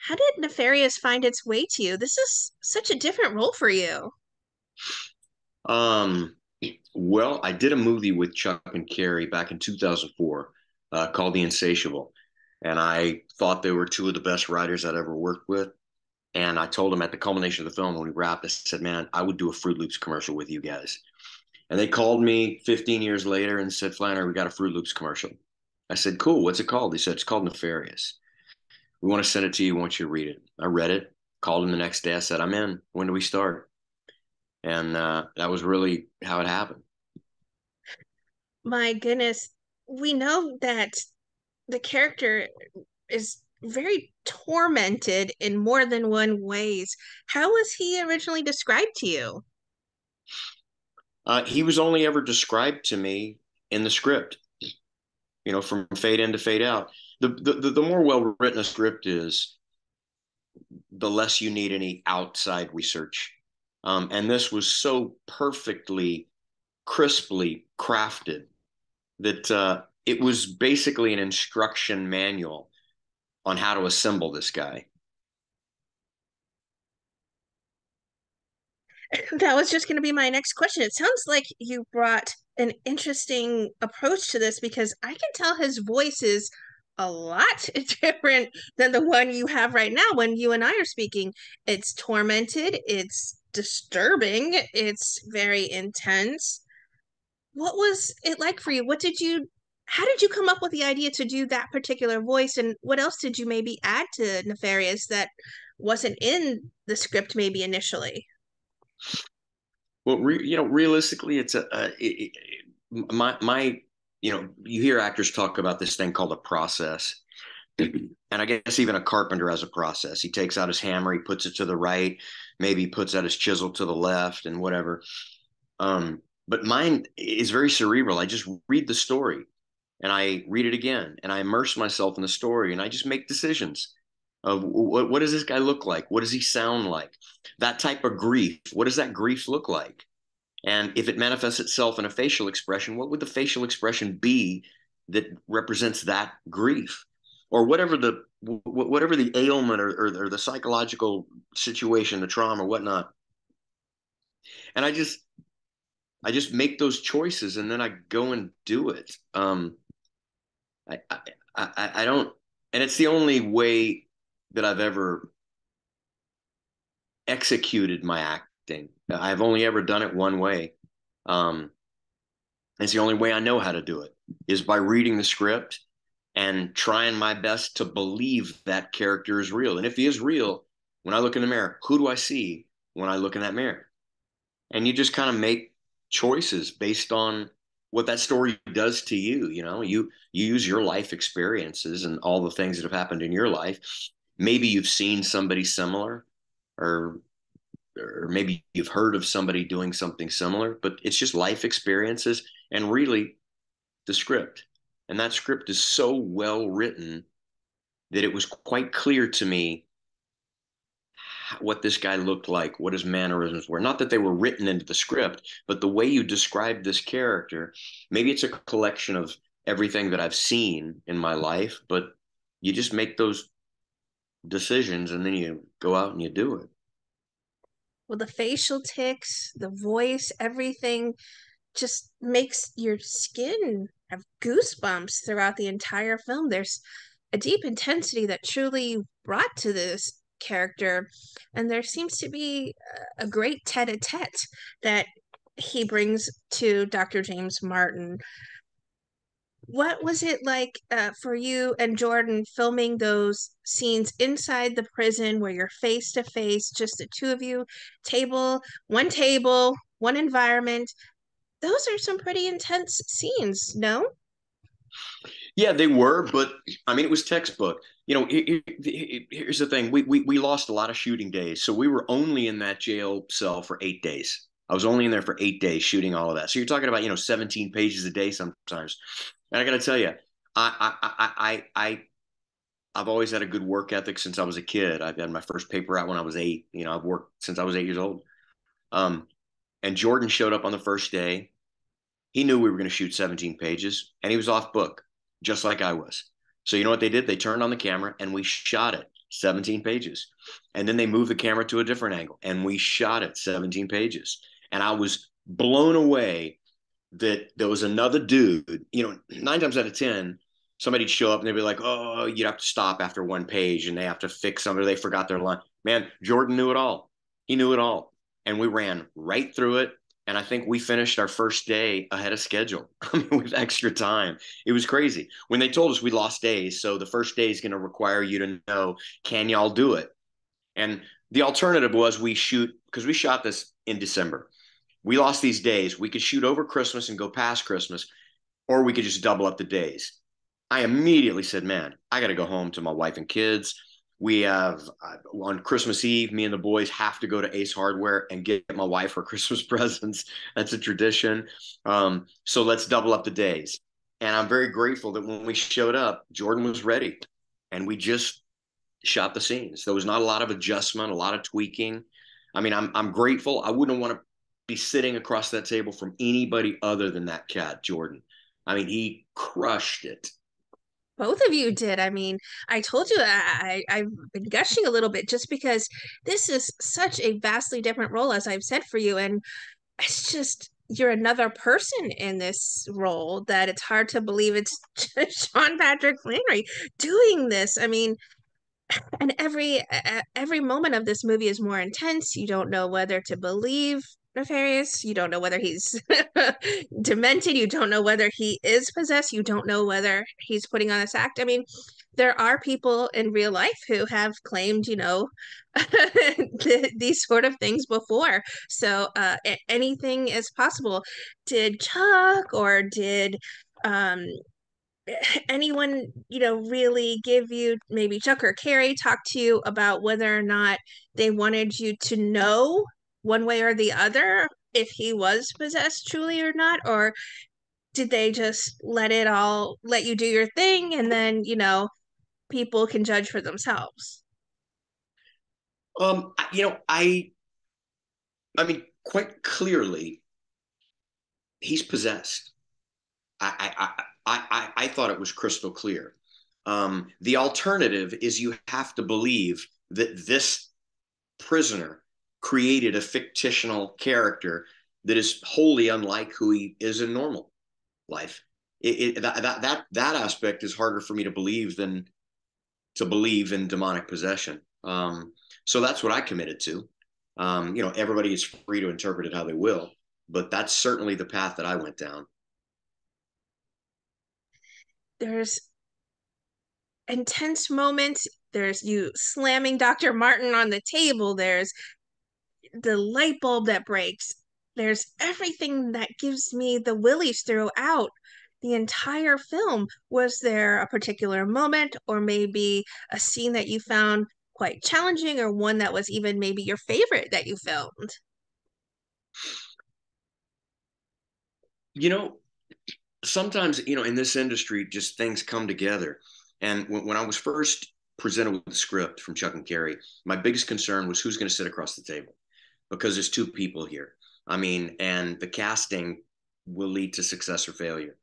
How did Nefarious find its way to you? This is such a different role for you. Um, well, I did a movie with Chuck and Carrie back in 2004 called The Insatiable. And I thought they were two of the best writers I'd ever worked with. And I told them at the culmination of the film when we wrapped, I said, man, I would do a Fruit Loops commercial with you guys. And they called me 15 years later and said, Flannery, we got a Fruit Loops commercial. I said, cool. What's it called? They said, it's called Nefarious. We want to send it to you. We want you to read it. I read it, called him the next day. I said, I'm in. When do we start? And that was really how it happened. My goodness, we know that the character is very tormented in more than one ways. How was he originally described to you? He was only ever described to me in the script, from fade in to fade out. The more well written a script is, the less you need any outside research. And this was so perfectly, crisply crafted that it was basically an instruction manual on how to assemble this guy. That was just going to be my next question. It sounds like you brought an interesting approach to this because I can tell his voice is a lot different than the one you have right now when you and I are speaking. It's tormented, it's disturbing, it's very intense. What was it like for you? How did you come up with the idea to do that particular voice? And what else did you maybe add to Nefarious that wasn't in the script maybe initially? Well, realistically, it's my you hear actors talk about this thing called a process. And I guess even a carpenter has a process. He takes out his hammer, he puts it to the right, maybe he puts out his chisel to the left and whatever. But mine is very cerebral. I just read the story and I read it again and I immerse myself in the story and I just make decisions of what does this guy look like? What does he sound like? That type of grief. What does that grief look like? And if it manifests itself in a facial expression, what would the facial expression be that represents that grief? Or whatever the ailment or the psychological situation, the trauma, whatnot. And I just make those choices and then I go and do it. I don't, and it's the only way that I've ever executed my acting. I've only ever done it one way. Um, it's the only way I know how to do it is by reading the script and trying my best to believe that character is real. And if he is real, when I look in the mirror, who do I see when I look in that mirror? And you just kind of make choices based on what that story does to you. You use your life experiences and all the things that have happened in your life. Maybe you've seen somebody similar, or maybe you've heard of somebody doing something similar, but it's just life experiences and really the script. And that script is so well written that it was quite clear to me what this guy looked like, what his mannerisms were. Not that they were written into the script, but the way you describe this character, maybe it's a collection of everything that I've seen in my life, but you just make those decisions and then you go out and you do it. Well, the facial tics, the voice, everything just makes your skin have goosebumps throughout the entire film. There's a deep intensity that truly brought to this character, and there seems to be a great tete-a-tete that he brings to Dr. James Martin. What was it like for you and Jordan filming those scenes inside the prison where you're face to face, just the two of you, table, one environment? Those are some pretty intense scenes, no? Yeah, they were, but I mean, it was textbook. Here's the thing: we lost a lot of shooting days, so we were only in that jail cell for 8 days. I was only in there for 8 days shooting all of that. So you're talking about 17 pages a day sometimes. And I got to tell you, I've always had a good work ethic since I was a kid. I've had my first paper out when I was 8. I've worked since I was 8 years old. Um, and Jordan showed up on the first day. He knew we were going to shoot 17 pages, and he was off book, just like I was. So you know what they did? They turned on the camera and we shot it. 17 pages. And then they moved the camera to a different angle and we shot it 17 pages. And I was blown away that there was another dude, you know, 9 times out of 10, somebody'd show up and they'd be like, oh, you'd have to stop after one page and they have to fix something or they forgot their line. Man, Jordan knew it all. He knew it all. And we ran right through it. And I think we finished our first day ahead of schedule. I mean, with extra time. It was crazy. When they told us we lost days, so the first day is going to require you to know, can y'all do it? And the alternative was we shoot, because we shot this in December. We lost these days. We could shoot over Christmas and go past Christmas, or we could just double up the days. I immediately said, man, I got to go home to my wife and kids. We have on Christmas Eve, me and the boys have to go to Ace Hardware and get my wife her Christmas presents. That's a tradition. So let's double up the days. And I'm very grateful that when we showed up, Jordan was ready and we just shot the scenes. There was not a lot of adjustment, a lot of tweaking. I mean, I'm grateful. I wouldn't want to be sitting across that table from anybody other than that cat, Jordan. I mean, he crushed it. Both of you did. I mean, I told you I've been gushing a little bit just because this is such a vastly different role, as I've said for you. And it's just, you're another person in this role that it's hard to believe it's Sean Patrick Flanery doing this. I mean, and every moment of this movie is more intense. You don't know whether to believe Nefarious. You don't know whether he's demented. You don't know whether he is possessed. You don't know whether he's putting on this act. I mean, there are people in real life who have claimed, these sort of things before. So anything is possible. Did Chuck or did anyone, really give you, maybe Chuck or Carrie, talk to you about whether or not they wanted you to know one way or the other if he was possessed truly or not? Or did they just let you do your thing and then, people can judge for themselves? You know, I mean, quite clearly, he's possessed. I thought it was crystal clear. The alternative is you have to believe that this prisoner created a fictional character that is wholly unlike who he is in normal life. That aspect is harder for me to believe than to believe in demonic possession. So that's what I committed to. You know, everybody is free to interpret it how they will, but that's certainly the path that I went down. There's intense moments. There's you slamming Dr. Martin on the table. There's the light bulb that breaks. There's everything that gives me the willies throughout the entire film. Was there a particular moment or maybe a scene that you found quite challenging, or one that was even maybe your favorite that you filmed? You know, sometimes, you know, in this industry, just things come together. And when I was first presented with the script from Chuck and Carrie, my biggest concern was who's going to sit across the table because there's two people here. I mean, and the casting will lead to success or failure.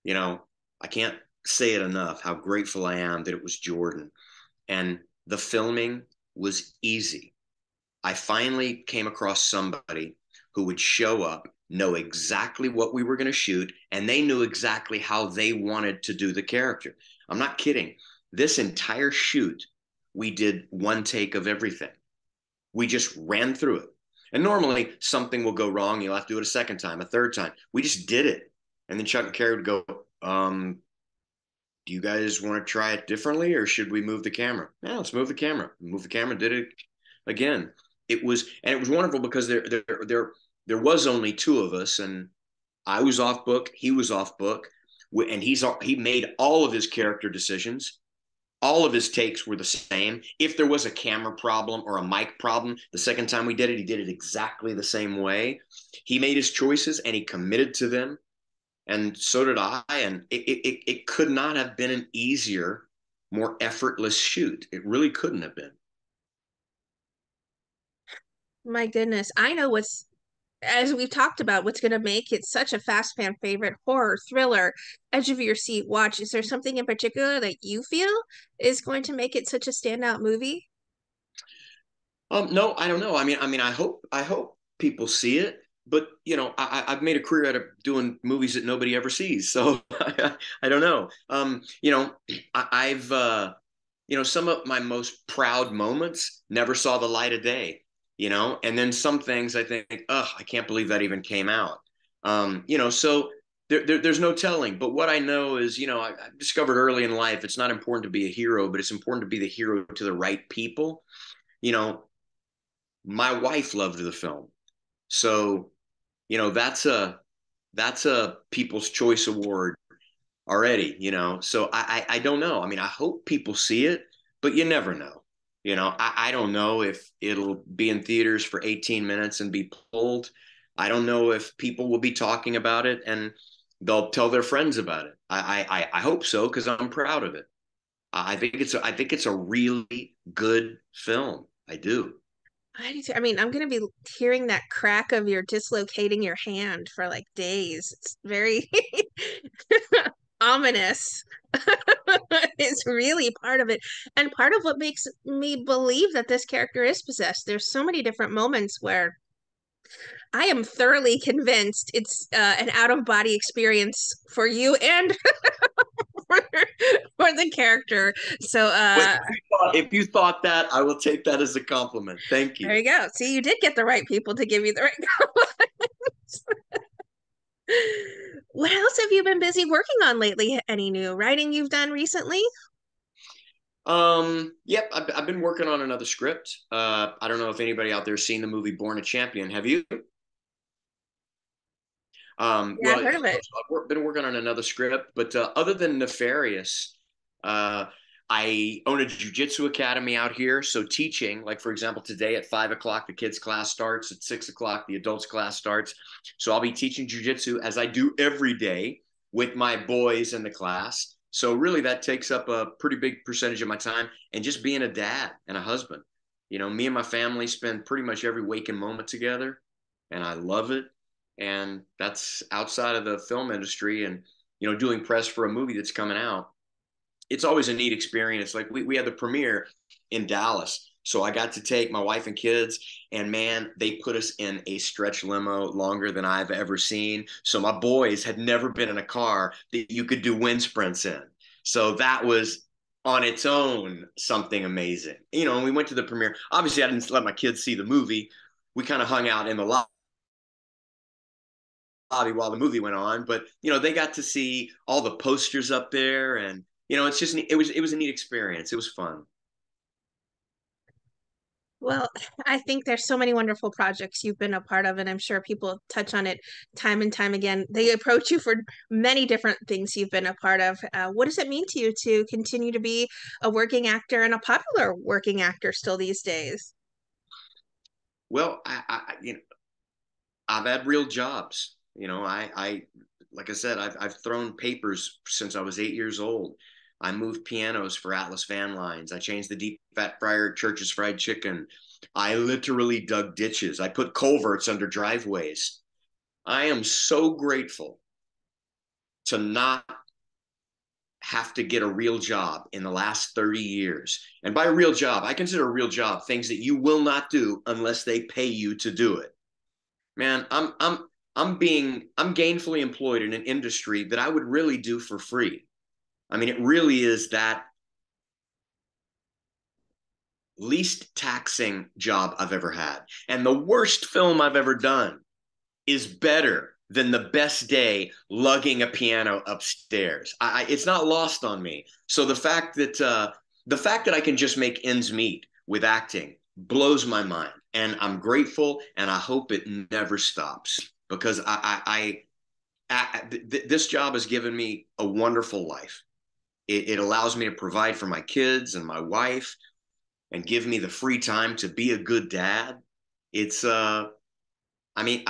You know, I can't say it enough how grateful I am that it was Jordan. And the filming was easy. I finally came across somebody who would show up, know exactly what we were going to shoot, and they knew exactly how they wanted to do the character. I'm not kidding. This entire shoot, we did one take of everything. We just ran through it. And normally something will go wrong. You'll have to do it a second time, a third time. We just did it. And then Chuck and Carrie would go, do you guys want to try it differently or should we move the camera? Yeah, let's move the camera. Move the camera, did it again. It was wonderful because there was only two of us and I was off book, he was off book, and he made all of his character decisions. All of his takes were the same. If there was a camera problem or a mic problem, the second time we did it, he did it exactly the same way. He made his choices and he committed to them. And so did I. And it could not have been an easier, more effortless shoot. It really couldn't have been. My goodness, I know what's as we've talked about, what's going to make it such a fast fan favorite horror thriller, edge of your seat watch? Is there something in particular that you feel is going to make it such a standout movie? No, I don't know. I hope people see it, but I've made a career out of doing movies that nobody ever sees, so I don't know. I've some of my most proud moments never saw the light of day, and then some things I think, oh, I can't believe that even came out. So there's no telling. But what I know is, I discovered early in life, it's not important to be a hero, but it's important to be the hero to the right people. You know, my wife loved the film. So, that's a People's Choice Award already. So I don't know. I hope people see it, but you never know. I don't know if it'll be in theaters for 18 minutes and be pulled. I don't know if people will be talking about it and they'll tell their friends about it. I hope so because I'm proud of it. I think it's a really good film. I do. I do too. I mean, I'm going to be hearing that crack of your dislocating your hand for like days. It's very ominous. It's really part of it. And part of what makes me believe that this character is possessed. There's so many different moments where I am thoroughly convinced it's an out of body experience for you and for, for the character. So Wait, if you thought that, I will take that as a compliment. Thank there you. you go. See, you did get the right people to give you the right comments. What else have you been busy working on lately? Any new writing you've done recently? Yep, I've been working on another script. I don't know if anybody out there's seen the movie Born a Champion. Have you? Yeah, Well, I've heard of it. Been working on another script, but other than Nefarious, uh, I own a jujitsu academy out here. So teaching, like for example, today at 5 o'clock, the kids' class starts. At 6 o'clock, the adults' class starts. So I'll be teaching jujitsu as I do every day with my boys in the class. So really, that takes up a pretty big percentage of my time, and just being a dad and a husband. Me and my family spend pretty much every waking moment together, and I love it, and that's outside of the film industry. And doing press for a movie that's coming out, it's always a neat experience. Like we had the premiere in Dallas, so I got to take my wife and kids, and man, they put us in a stretch limo longer than I've ever seen. So my boys had never been in a car that you could do wind sprints in, so that was on its own something amazing. And we went to the premiere. Obviously, I didn't let my kids see the movie. We kind of hung out in the lobby while the movie went on, but they got to see all the posters up there, and it's just it was a neat experience. It was fun. Well, I think there's so many wonderful projects you've been a part of, and I'm sure people touch on it time and time again. They approach you for many different things you've been a part of. What does it mean to you to continue to be a working actor and a popular working actor still these days? Well, I've had real jobs. I like I said, I've thrown papers since I was 8 years old. I moved pianos for Atlas Van Lines. I changed the deep fat fryer at Church's Fried Chicken. I literally dug ditches. I put culverts under driveways. I am so grateful to not have to get a real job in the last 30 years. And by real job, I consider a real job things that you will not do unless they pay you to do it. Man, I'm gainfully employed in an industry that I would really do for free. It really is that least taxing job I've ever had. And the worst film I've ever done is better than the best day lugging a piano upstairs. It's not lost on me. So the fact that I can just make ends meet with acting blows my mind, and I'm grateful, and I hope it never stops because this job has given me a wonderful life. It allows me to provide for my kids and my wife, and give me the free time to be a good dad. It's I mean,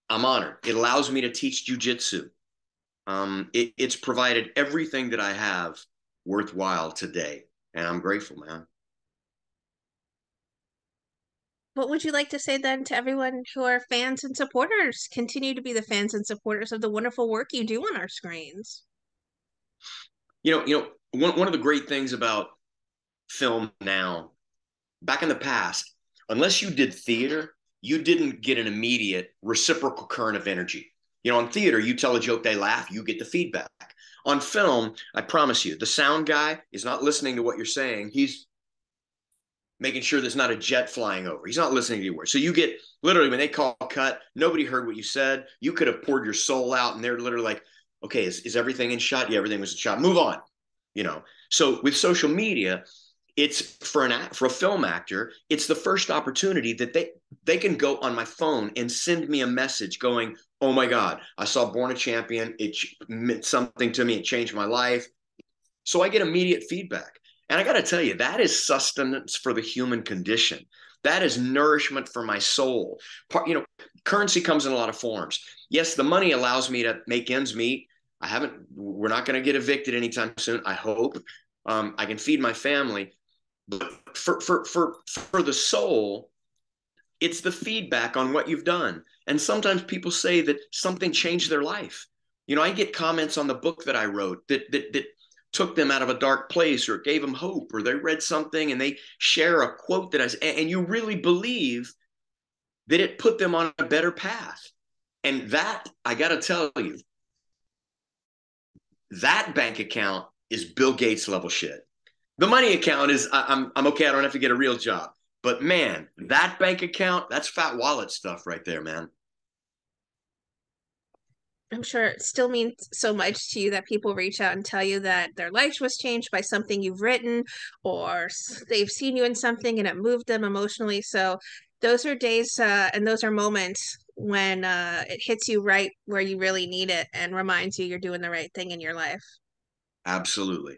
I'm honored. It allows me to teach jujitsu. It's provided everything that I have worthwhile today, and I'm grateful, man. What would you like to say then to everyone who are fans and supporters? Continue to be the fans and supporters of the wonderful work you do on our screens. One of the great things about film now, back in the past, unless you did theater, you didn't get an immediate reciprocal current of energy. On theater, you tell a joke, they laugh, you get the feedback. On film, I promise you, the sound guy is not listening to what you're saying. He's making sure there's not a jet flying over. He's not listening to your words. So you get literally when they call cut, nobody heard what you said. You could have poured your soul out, and they're literally like, okay, is everything in shot? Yeah, everything was in shot. Move on. So with social media, it's for a film actor, it's the first opportunity that they can go on my phone and send me a message going, oh my God, I saw Born a Champion. It meant something to me. It changed my life. So I get immediate feedback. And I got to tell you, that is sustenance for the human condition. That is nourishment for my soul. Currency comes in a lot of forms. Yes, the money allows me to make ends meet. We're not going to get evicted anytime soon. I hope. I can feed my family. But for the soul, it's the feedback on what you've done. And sometimes people say that something changed their life. I get comments on the book that I wrote that took them out of a dark place, or gave them hope, or they read something and they share a quote and you really believe that it put them on a better path. And that, I got to tell you, that bank account is Bill Gates level shit. The money account is I'm okay. I don't have to get a real job. But man, that bank account, that's fat wallet stuff right there, man. I'm sure it still means so much to you that people reach out and tell you that their life was changed by something you've written, or they've seen you in something and it moved them emotionally. So those are days and those are moments when it hits you right where you really need it and reminds you you're doing the right thing in your life. Absolutely.